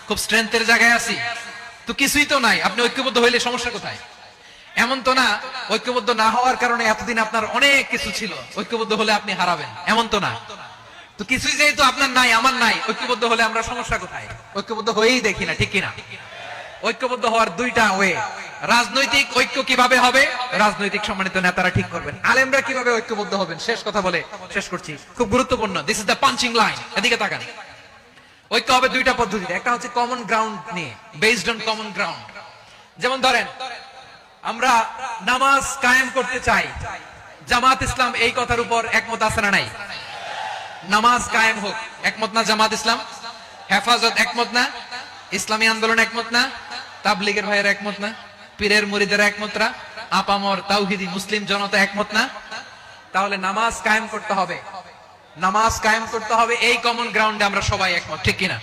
খুব স্ট্রেংথের জায়গায় আছি, তো কিছুই তো নাই, আপনি ঐক্যবদ্ধ হইলে সমস্যা কোথায়? এমন তো না ঐক্যবদ্ধ না হওয়ার কারণে এতদিন আপনার অনেক কিছু ছিল, ঐক্যবদ্ধ হলে আপনি হারাবেন, এমন তো না। তো কিছুই যেহেতু আপনার নাই, আমার নাই, ঐক্যবদ্ধ হলে আমরা সমস্যা কোথায়? ঐক্যবদ্ধ হয়েই দেখি না, ঠিক কিনা? ঐক্যবদ্ধ হওয়ার দুইটা ওয়ে। রাজনৈতিক ঐক্য কিভাবে হবে? রাজনৈতিক সম্মানিত নেতারা ঠিক করবেন। আলেমরা কিভাবে ঐক্যবদ্ধ হবেন? শেষ কথা বলে শেষ করছি, খুব গুরুত্বপূর্ণ। This is the punching line. এদিকে তাকান। ঐক্য হবে দুইটা পদ্ধতিতে। একটা হচ্ছে কমন গ্রাউন্ড নিয়ে, বেসড অন কমন গ্রাউন্ড। যেমন ধরেন, আমরা নামাজ কায়েম করতে চাই, জামাত ইসলাম এই কথার উপর একমত আছে না নাই? নামাজ কায়েম হোক, একমত না জামাত ইসলাম? হেফাজত একমত না? ইসলামী আন্দোলন একমত না? তাবলীগের ভাইয়েরা একমত না? পীরের মুরিদেরা একমত না? আপামর তাওহীদি মুসলিম জনতা একমত না? তাহলে নামাজ কায়েম করতে হবে, নামাজ কায়েম করতে হবে, এই কমন গ্রাউন্ডে আমরা সবাই একমত, ঠিক কিনা?